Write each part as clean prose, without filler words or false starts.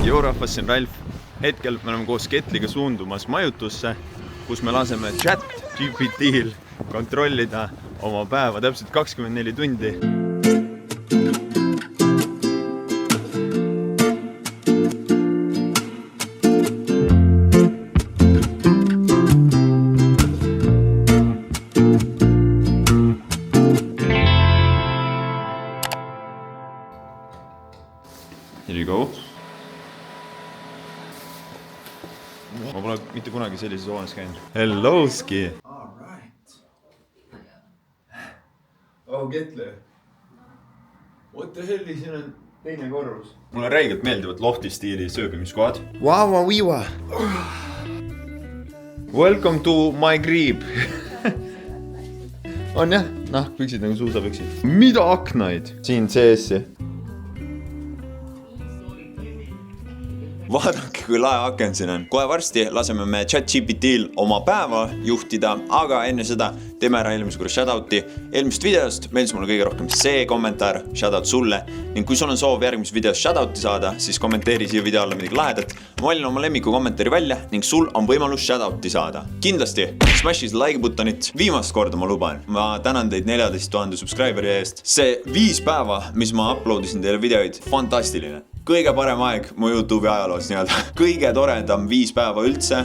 Joo rahvas, siin Ralf. Hetkel me oleme koos Ketliga suundumas majutusse, kus me laseme ChatGPT'l kontrollida oma päeva täpselt 24 tundi. Here you go. Ma pole mitte kunagi sellises hoones käinud. Helloski! Alright. Oh, Ketli. What the hell, siin on teine korrus. Mulle räigelt meeldivad lofti stiili sööbimiskohad. Wow, viiva! Welcome to my crib. On jah? Püksid nagu suusapüksid. Mida aknaid? Siin sees. Vaadake, kui lae aken siin on. Kohe varsti laseme me ChatGPT'l oma päeva juhtida, aga enne seda teeme ära eelmise korra shoutouti. Eelmist videost meeldis mulle kõige rohkem see kommentaar, shoutout sulle. Ning kui sul on soov järgmises videos shoutouti saada, siis kommenteeri siia video alla midagi lahedat. Ma valin oma lemmiku kommentaari välja ning sul on võimalus shoutouti saada. Kindlasti smashis like buttonit. Viimast korda ma luban. Ma tänan teid 14 000 subscriberi eest. See 5 päeva, mis ma uploadisin teile videoid, fantastiline. Kõige parem aeg mu YouTube'i ajaloos nii-öelda. Kõige toredam 5 päeva üldse.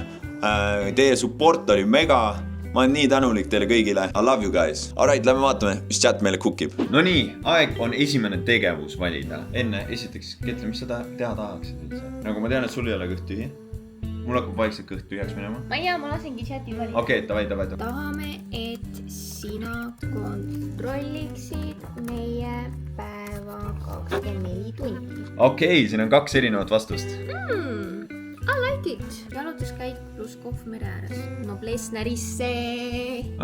Teie support oli mega. Ma olen nii tänulik teile kõigile. I love you guys. Alright, lähme vaatame, mis chat meile cookib. No nii, aeg on esimene tegevus valida. Enne esiteks, Ketli, mis seda teha tahaksid üldse? Nagu ma tean, et sul ei ole kõht tühi. Mul hakkab vaikselt kõht tühjaks minema. Ma ei tea, ma lasengi chati valida. Okei, davai. Tahame, et sina kontrolliksid meie päeva 24 tundi. Okei, siin on 2 erinevat vastust. I like it. Jalutuskäik pluss kohv mere ääres. Noblessnerisse.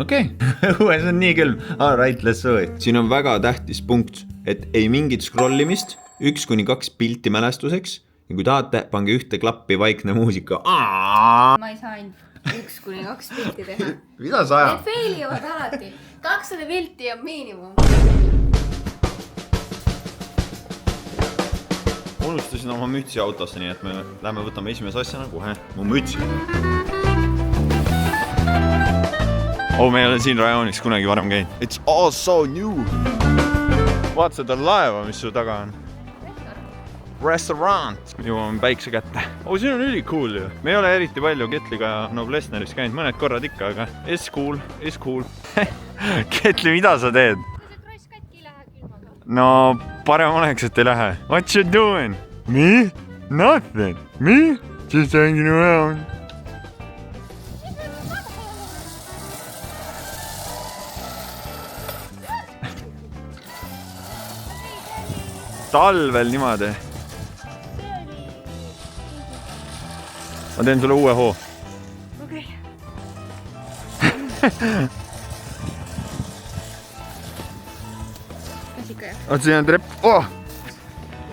Okei, õues on nii külm. Alright, let's do it. Siin on väga tähtis punkt, et ei mingit scrollimist, 1-2 pilti mälestuseks. Ja kui tahate, pange ühte klappi vaikne muusika. Ma ei saa ainult 1-2 pilti teha. Mida sa ajad? Need failivad alati. 200 pilti on miinimum. Unustasin oma mütsi autosse, nii et me lähme võtame esimese asjana kohe mu mütsi. Me ei ole siin rajoonis kunagi varem käinud. It's all so new. Vaat seda laeva, mis su taga on. Restaurant. Jõuame päikse kätte. Siin on üli cool ju. Me ei ole eriti palju Ketliga Noblessneris käinud, mõned korrad ikka, aga it's cool. Ketli, mida sa teed? No, parem oleks, et ei lähe. What you doing? Me? Nothing. Me? Just hanging around. Talvel niimoodi. Ma teen sulle uue hoo. Okei. Siin on trepp. Ma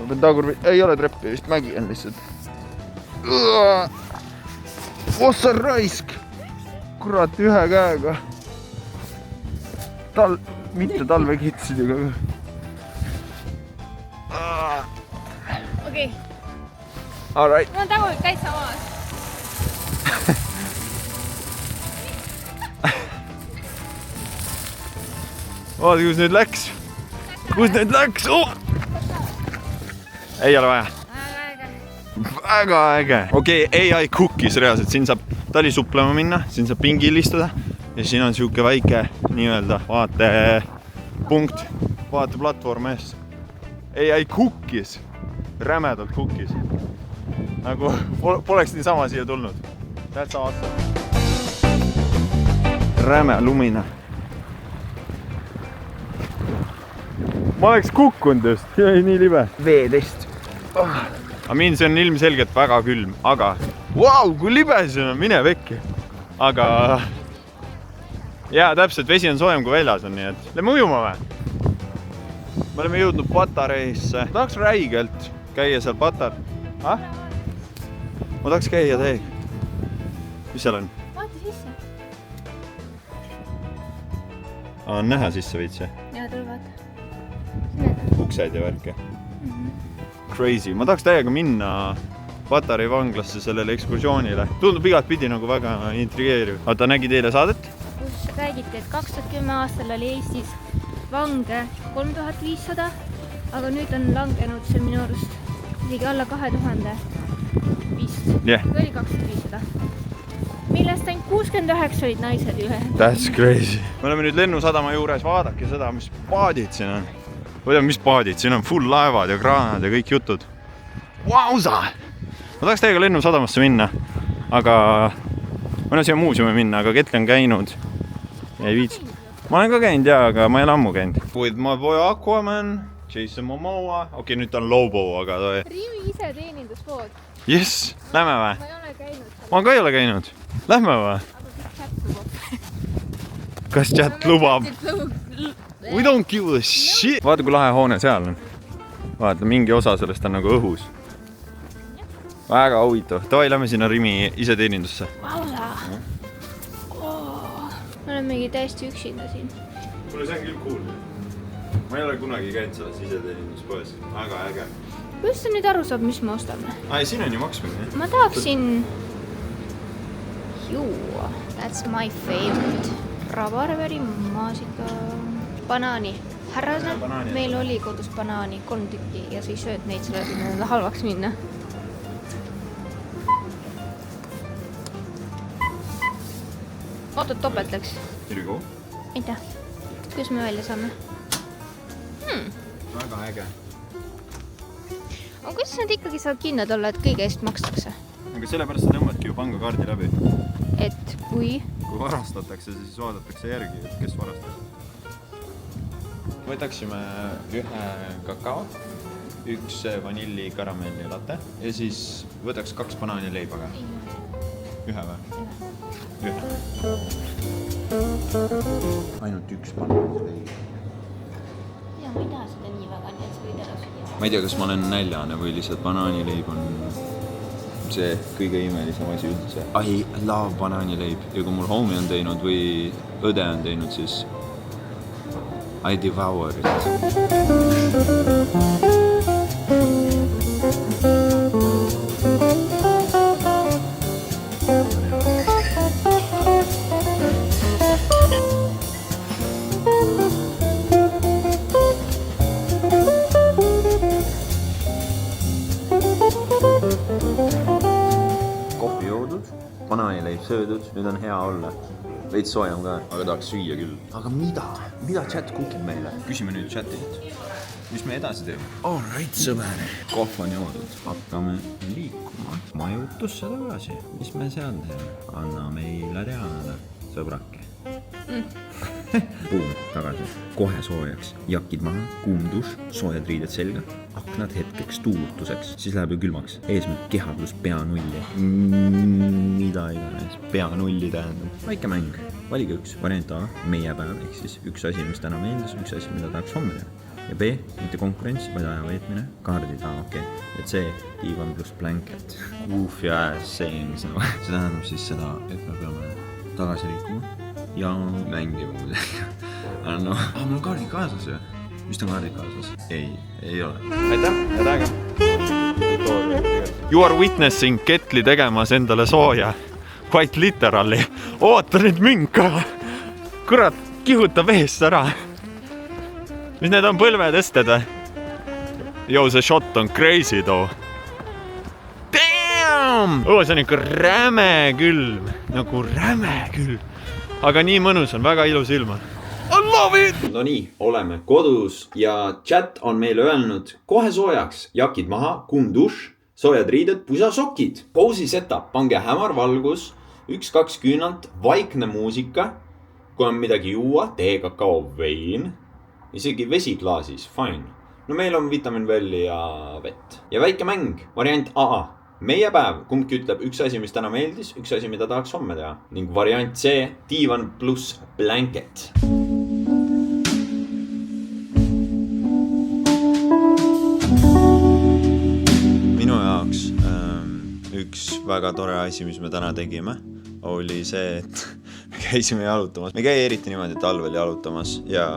pean tagurvi. Ei ole treppi, vist mägi on lihtsalt. Ossa raisk. Kurat, ühe käega. Mitte talvekitsid ju ka. Okei. Alright. Mul on tagulik täitsa maas. Vaata, kus nüüd läks. Ei ole vaja. Väga äge. Okei, AI cookies reaalselt. Siin saab talisuplema minna, siin saab pingil istuda. Ja siin on siuke väike nii-öelda vaatepunkt, vaateplatvorm ees. AI cookies. Rämedalt cookies. Nagu poleks nii sama siia tulnud. That's awesome. Räme lumine. Ma oleks kukkunud just, see oli nii libe. Veetest. Amin, see on ilmselgelt väga külm, aga wow, kui libe see on, mine vekki. Aga jaa, täpselt, vesi on soojem kui väljas on, nii et lähme ujuma või? Me oleme jõudnud Patareisse. Ma tahaks räigelt käia seal Patar. Ma tahaks käia teeg. Mis seal on? Vaata sisse. On näha sisse veits, jah? Jaa, tule vaata. Uksed ja värke. Crazy. Ma tahaks täiega minna Patarei vanglasse sellele ekskursioonile. Tundub igat pidi nagu väga intrigeeriv. Vaata, nägid eile saadet? Kus räägiti, et 2010 aastal oli Eestis vange 3500, aga nüüd on langenud see minu arust isegi alla 2000 vist. Yeah. Või oli 2500. Millest ainult 69 olid naised üle. That's crazy. Me oleme nüüd lennusadama juures, vaadake seda, mis paadid siin on. Võidame, mis paadid, siin on full laevad ja kraanad ja kõik jutud. Vausa! Ma tahaks teiega lennusadamasse minna, aga ma olen siia muuseumi minna, aga Ketli on käinud. Ei viits. Ma olen ka käinud jaa, aga ma ei ole ammu käinud. With my boy Aquaman, Jason Momoa. Okei, nüüd ta on Lobo, aga Rimi ise teeninduspood. Yes, lähme või? Ma ei ole käinud seal. Ma ka ei ole käinud. Lähme või? Kas chat lubab? We don't give a shit. Vaata, kui lahe hoone seal on. Vaata, mingi osa sellest on nagu õhus. Väga huvitav. Tavai, lähme sinna Rimi iseteenindusse. Vausa! Me olemegi täiesti üksinda siin. Mulle see on küll cool. Ma ei ole kunagi käinud selles iseteeninduspoes. Väga äge. Kuidas ta nüüd aru saab, mis me ostame? Ai, siin on ju maksmine. Ma tahaksin juua. That's my favorite. Rabarberi, maasika, banaani. Härrased, meil oli kodus banaani 3 tükki ja siis sööd neid selleks, et need halvaks minna. Oota, topelt läks. Here you go. Aitäh. Kuidas me välja saame? Väga äge. Aga kuidas nad ikkagi saavad kindlad olla, et kõige eest makstakse? Aga sellepärast sa tõmbadki ju pangakaardi läbi. Et kui varastatakse, siis vaadatakse järgi, et kes varastas. Võtaksime ühe kakao, üks vanilli karamelli latte ja siis võtaks 2 banaanileiba ka. Ühe või? Ühe. Ainult 1 banaanileib. ja ma ei taha seda nii väga, nii et sa võid edasi. Ma ei tea, kas ma olen näljane või lihtsalt banaanileib on see kõige imelisem asi üldse. I love banaanileib ja kui mul homie on teinud või õde on teinud, siis I devour it. Kohvi joodud, banaanileib söödud, nüüd on hea olla. Veits soojem ka, aga tahaks süüa küll. Aga mida? Mida chat kukib meile? Küsime nüüd chatilt. Mis me edasi teeme? All right, sõber. Kohv on joodud. Hakkame liikuma. Majutusse tagasi. Mis me seal teeme? Anna meile teada, sõbrake. Boom, tagasi. Kohe soojaks. Jakid maha, kuum duš, soojad riided selga. Aknad hetkeks tuulutuseks, siis läheb ju külmaks. Eesmärk keha pluss pea nulli. Mida iganes pea nulli tähendab. Väike mäng. Valige üks. Variant A, meie päev, ehk siis üks asi, mis täna meeldis, üks asi, mida tahaks homme teha. Ja B, mitte konkurents, vaid aja veetmine. Kaardid, okei. Ja C, diivan pluss blanket. Goofy ass sayings. See tähendab siis seda, et me peame tagasi liikuma ja mängima midagi. No, mul on kaardid kaasas ju. Vist on kaardid kaasas? Ei ole. Aitäh, head aega. You are witnessing Ketli tegemas endale sooja. Quite literally. Oota nüüd mind ka. Kurat, kihutab eest ära. Mis need on põlvetested või? Joo, see shot on crazy too. Damn! See on ikka räme külm. Nagu räme külm. Aga nii mõnus on, väga ilus ilma. I love it! No nii, oleme kodus ja chat on meile öelnud kohe soojaks. Jakid maha, kuum duš, soojad riided, pusasokid. Poosi setup, pange hämar valgus, 1-2 küünalt, vaikne muusika. Kui on midagi juua, tee, kakao, vein. Isegi vesi klaasis, fine. No meil on vitaminvelli ja vett. Ja väike mäng, variant A. Meie päev, kumbki ütleb üks asi, mis täna meeldis, üks asi, mida tahaks homme teha. Ning variant C, diivan pluss blanket. Minu jaoks üks väga tore asi, mis me täna tegime, oli see, et me käisime jalutamas. Me käi eriti niimoodi talvel jalutamas ja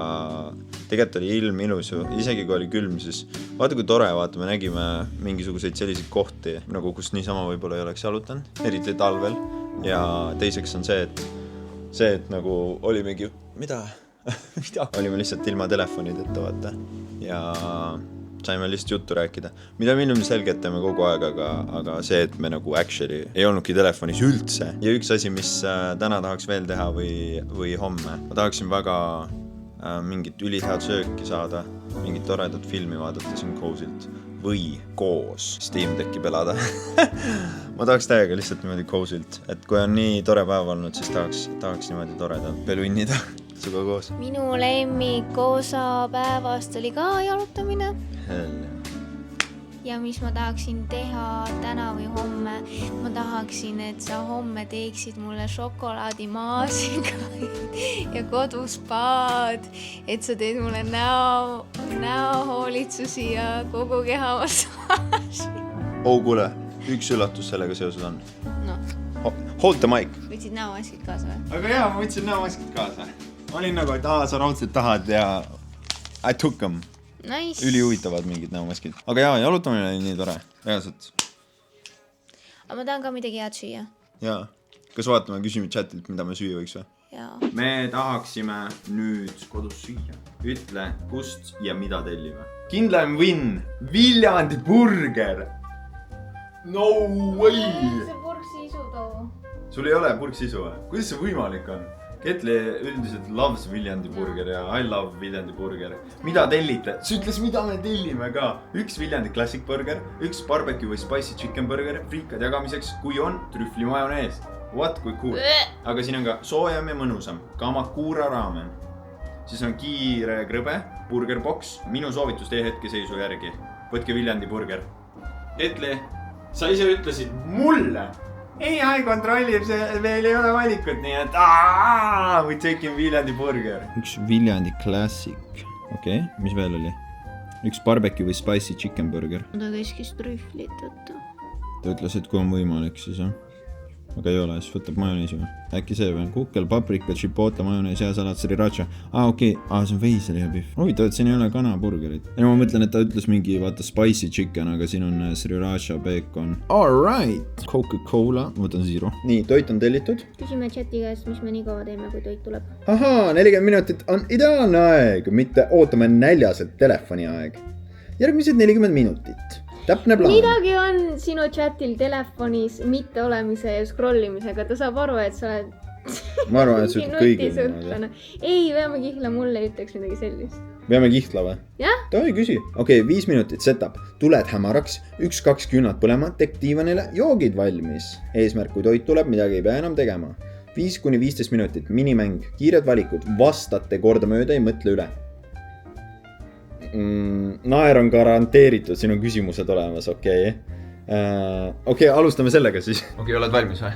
tegelikult oli ilm ilus ju, isegi kui oli külm, siis vaata kui tore, vaata me nägime mingisuguseid selliseid kohti, nagu kus niisama võib-olla ei oleks jalutanud, eriti talvel. Ja teiseks on see, et nagu olimegi, mida? Olime lihtsalt ilma telefonideta, vaata. Ja saime lihtsalt juttu rääkida, mida me ilmselgelt teeme kogu aeg, aga see, et me nagu actually ei olnudki telefonis üldse. Ja üks asi, mis täna tahaks veel teha või homme, ma tahaksin väga mingit ülihead sööki saada, mingit toredat filmi vaadata siin Cozylt või koos Steam Decki pelada. Ma tahaks täiega lihtsalt niimoodi Cozylt, et kui on nii tore päev olnud, siis tahaks niimoodi toredalt pelunnida suga koos. Minu lemmik osa päevast oli ka jalutamine. Ja mis ma tahaksin teha täna või homme, ma tahaksin, et sa homme teeksid mulle šokolaadimaasiga ja kodus paad, et sa teed mulle näohoolitsusi ja kogu keha massaaži. Kuule, üks üllatus sellega seoses on. No. Hold the mic. Võtsid näomaskid kaasa või? Aga jaa, ma võtsin näomaskid kaasa. Olin nagu, et sa raudselt tahad ja I took them. Nice. Üli huvitavad mingid näomaskid. Aga jaa, jalutamine oli nii tore. Reaalselt. Aga ma tahan ka midagi head süüa. Jaa. Kas vaatame, küsime chatilt, mida me süüa võiks või? Jaa. Me tahaksime nüüd kodus süüa. Ütle, kust ja mida tellime. Kindlam win. Viljandi burger. No way. See purksisu too. Sul ei ole purksisu või? Kuidas see võimalik on? Ketli üldiselt loves Viljandi burger ja I love Viljandi burger. Mida tellite? Sa ütles, mida me tellime ka. Üks Viljandi classic burger, üks barbecue või spicy chicken burger, friikad jagamiseks, kui on trühvli majonees. What, kui cool. Aga siin on ka soojem ja mõnusam. Kamakura raamen. Siis on kiire krõbe, burger box. Minu soovitus teie hetkeseisu järgi. Võtke Viljandi burger. Ketli, sa ise ütlesid mulle. Ei, kontrollib, meil ei ole valikut, nii et we taking Viljandi burger. Üks Viljandi classic. Okei, mis veel oli? Üks barbecue või spicy chicken burger. Ta käiskis trühvlit võtta. Ta ütles, et kui on võimalik, siis on. Aga ei ole, siis võtab majoneesi või? Äkki see või? Kukkel, paprika, chipotle, majonees, jääsalat, sriracha. Okei. See on veiselihabiff. Huvitav, et siin ei ole kanaburgerit. Ja ma mõtlen, et ta ütles mingi, vaata, spicy chicken, aga siin on sriracha, bacon. All right. Coca-Cola. Võtan zero. Nii, toit on tellitud. Küsime chati käest, mis me nii kaua teeme, kui toit tuleb. 40 minutit on ideaalne aeg. Mitte ootame näljaselt telefoni aeg. Järgmised 40 minutit. Täpne plaan. Midagi on sinu chatil telefonis mitte olemise ja scrollimisega. Ta saab aru, et sa oled ma arvan, et sa ütled kõigil. Ei, veame kihla, mulle ütleks midagi sellist. Veame kihla või? Jah? Tohi küsi. Okei, 5 minutit setup. Tuled hämaraks, 1-2 küünad põlema, tekk diivanile, joogid valmis. Eesmärk, kui toit tuleb, midagi ei pea enam tegema. 5-15 minutit, minimäng, kiired valikud, vastate kordamööda ja mõtle üle. Naer on garanteeritud, siin on küsimused olemas, okei. Okei, alustame sellega siis. Okei, oled valmis või?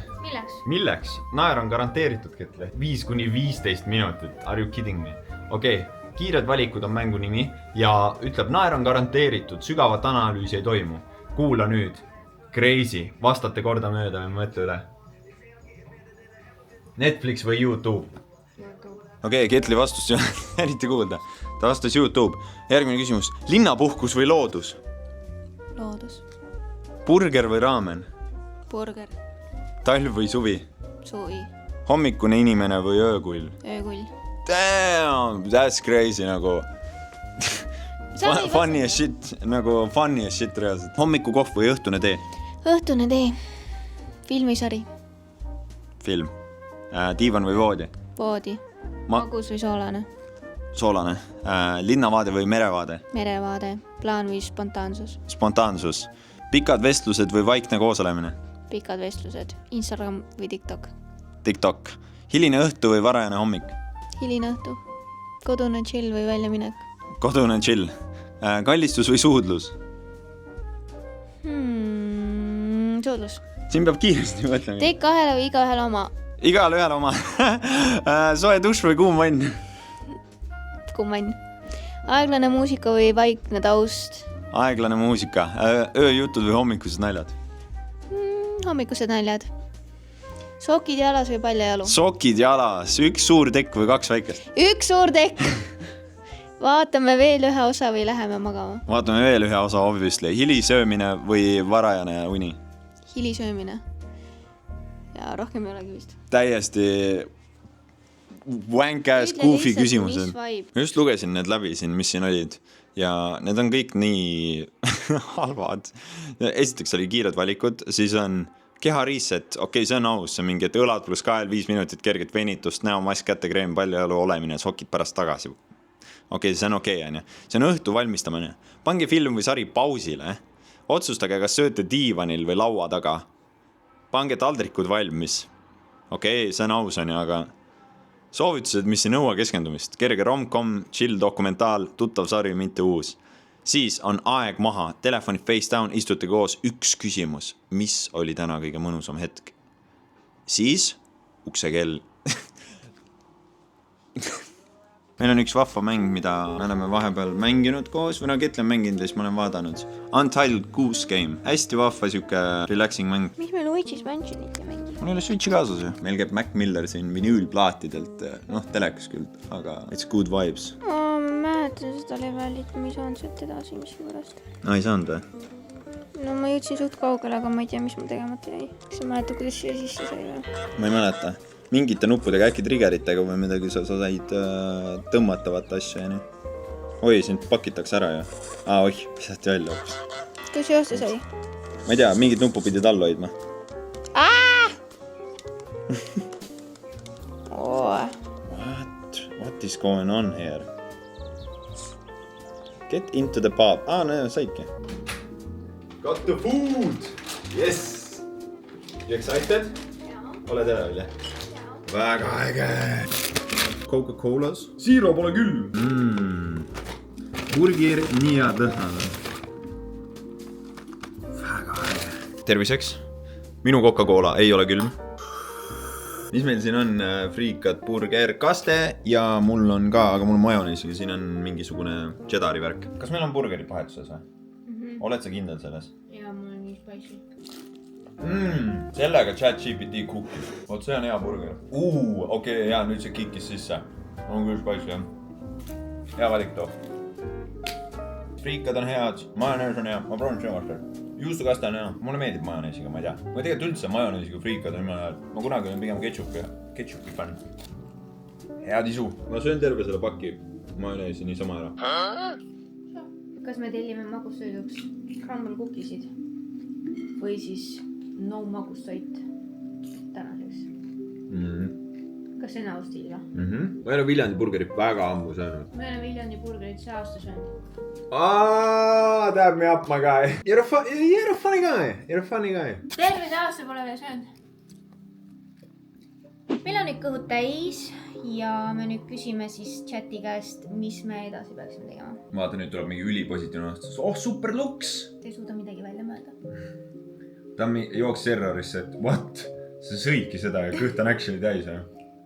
Milleks? Naer on garanteeritud, Ketli. 5-15 minutit, are you kidding me? Okei, kiired valikud on mängu nimi ja ütleb, naer on garanteeritud, sügavat analüüsi ei toimu. Kuula nüüd, crazy, vastate kordamööda ja mõtle üle. Netflix või YouTube? Okei, Ketli vastust ei ole eriti kuulda. Ta vastas YouTube. Järgmine küsimus. Linnapuhkus või loodus? Loodus. Burger või raamen? Burger. Talv või suvi? Suvi. Hommikune inimene või öökull? Öökull. Damn, that's crazy nagu. Funny as shit, nagu funny as shit reaalselt. Hommikukohv või õhtune tee? Õhtune tee. Filmisari. Film. Diivan või voodi? Voodi. Magus või soolane? Soolane. Linnavaade või merevaade? Merevaade. Plaan või spontaansus? Spontaansus. Pikad vestlused või vaikne koosolemine? Pikad vestlused. Instagram või TikTok? TikTok. Hiline õhtu või varajane hommik? Hiline õhtu. Kodune chill või väljaminek? Kodune chill. Kallistus või suudlus? Suudlus. Siin peab kiiresti mõtlema. Teik kahele või igaühele oma? Igale ühele oma. Soe dušš või kuum vann? Kuum vann. Aeglane muusika või vaikne taust? Aeglane muusika. Ööjutud või hommikused naljad? Hommikused naljad. Sokid jalas või paljajalu? Sokid jalas. Üks suur tekk või 2 väikest? Üks suur tekk. vaatame veel ühe osa või läheme magama? Vaatame veel ühe osa obviously. Hilisöömine või varajane uni? Hilisöömine. Ja rohkem ei olegi vist. Täiesti wank-ass goofy küsimused. Ma just lugesin need läbi siin, mis siin olid. Ja need on kõik nii halvad. Esiteks oli kiired valikud, siis on keha reset. Okei, see on aus, see on mingi, et õlad pluss kael 5 minutit, kerget venitust, näomask, kätekreem, paljajalu olemine, sokid pärast tagasi. Okei, see on okei, on. See on õhtu valmistamine. Pange film või sari pausile. Otsustage, kas sööte diivanil või laua taga. Pange taldrikud valmis. Okei, see on aus, on, aga soovitused, mis ei nõua keskendumist. Kerge rom-com, chill dokumentaal, tuttav sari, mitte uus. Siis on aeg maha, telefoni face down, istute koos, üks küsimus. Mis oli täna kõige mõnusam hetk? Siis uksekell. Meil on üks vahva mäng, mida me oleme vahepeal mänginud koos, või ütlen mänginud, siis ma olen vaadanud. Untitled Goose Game. Hästi vahva siuke relaxing mäng. Mis me Luigi's Mansionit ei mängi? Mul ei ole Switchi kaasas ju. Meil käib Mac Miller siin vinüülplaatidelt, telekas küll, aga it's good vibes. Ma mäletan seda levelit, ma ei saanud sealt edasi miskipärast. No ei saanud või? No ma jõudsin suht kaugele, aga ma ei tea, mis ma tegemata jäi. Kas sa mäletad, kuidas siia sisse sai või? Ma ei mäleta. Mingite nuppudega, äkki triggeritega või midagi, sa said tõmmatavat asja ja nii. Oi, sind pakitakse ära ju. Oih, pisati välja hoopis. Kas joosta sai? Ma ei tea, mingid nuppu pidid all hoidma. What is going on here? Get into the pub. No saidki. Got the food! Yes! You excited? Oled ära välja? Väga äge! Coca-Colas? Siiro pole küll! Burger nii hea tõhnad. Väga äge! Terviseks! Minu Coca-Cola ei ole külm. Mis meil siin on? Friikat, burger, kaste ja mul on ka, aga mul on majoneesiga, siin on mingisugune cheddari värk. Kas meil on burgerid vahetuses või? Oled sa kindel selles? Jaa, mul on nii spicy. Sellega ChatGPT kukkis. Oot, see on hea burger. Okei, jaa, nüüd see kikkis sisse. On küll spicy, jah. Hea valik too. Friikad on head, majonees on hea. Ma proovin see vastu. Juustukaste on hea. Mulle meeldib majoneesiga, ma ei tea. Ma tegelikult üldse majoneesiga friikad on jumala hea. Ma kunagi olen pigem ketšupi fänn. Head isu. Ma söön terve selle paki majoneesi niisama ära. Kas me tellime magussööduks crumble cookiesid? Või siis no magussait tänaseks? Kas see on aus stiil või? Ma ei ole Viljandi burgerit väga ammu söönud. Ma ei ole Viljandi burgerit see aasta söönud. Dab me up, my guy. You're a funny guy. Terve see aasta pole veel söönud. Meil on nüüd kõhud täis ja me nüüd küsime siis chati käest, mis me edasi peaksime tegema. Vaata, nüüd tuleb mingi ülipositiivne vastus. Super looks! Te ei suuda midagi välja mõelda. Ta jooks errorisse, et what? Sa sõidki seda ja kõht on actually täis, jah?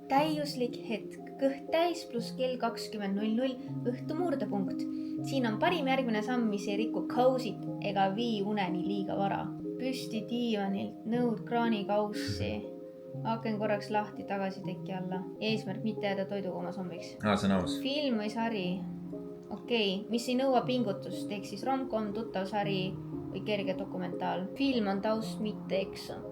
Täiuslik hetk. Kõht täis pluss kell 20.00 õhtu murdepunkt. Siin on parim järgmine samm, mis ei riku cozy't ega vii uneni liiga vara. Püsti diivanilt, nõud kraanikaussi. Aken korraks lahti tagasi teki alla. Eesmärk mitte jääda toidukooma zombiks. See on aus. Film või sari? Okei, mis ei nõua pingutust, ehk siis rom-com, tuttav sari või kerge dokumentaal. Film on taust, mitte eksam.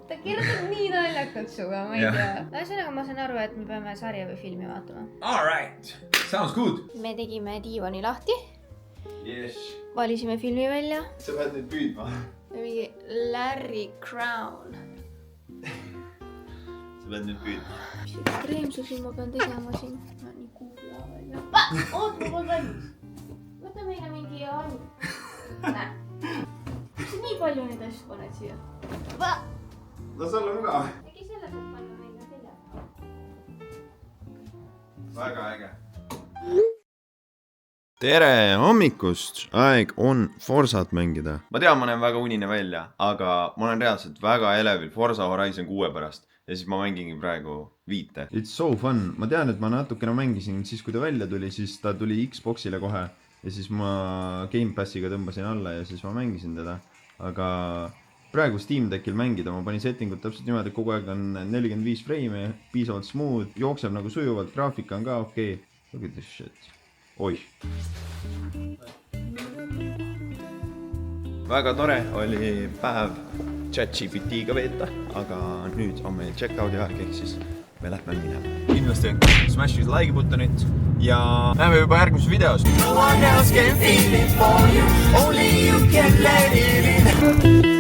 Ta kirjutab nii naljakalt suga, ma ei tea. Ühesõnaga ma saan aru, et me peame sarja või filmi vaatama. All right, sounds good. Me tegime diivani lahti. Yes. Valisime filmi välja. Sa pead nüüd püüdma. Mingi Larry Crown. Sa pead nüüd püüdma. Mis ekstreemsusi ma pean tegema siin? Ma nii kuula välja. Oot, ma pean valmis. Võta meile mingi arv. Miks sa nii palju neid asju paned siia? Las olla mugav. Äkki selle peab palju meile selja. Väga äge. Tere hommikust! Aeg on Forsat mängida. Ma tean, ma näen väga unine välja, aga ma olen reaalselt väga elevil Forza Horizon 6 pärast. Ja siis ma mängingi praegu 5. It's so fun. Ma tean, et ma natukene mängisin siis, kui ta välja tuli, siis ta tuli Xboxile kohe. Ja siis ma Game Passiga tõmbasin alla ja siis ma mängisin teda. Aga praegu Steam Deckil mängida, ma panin settingut täpselt niimoodi, et kogu aeg on 45 frame, piisavalt smooth, jookseb nagu sujuvalt, graafika on ka okei. Look at this shit. Oih. Väga tore oli päev ChatGPT-ga veeta, aga nüüd on meil check-out'i aeg, ehk siis me lähme minema. Kindlasti smash siis like buttonit ja näeme juba järgmises videos. No one else can feel it for you, only you can let it in.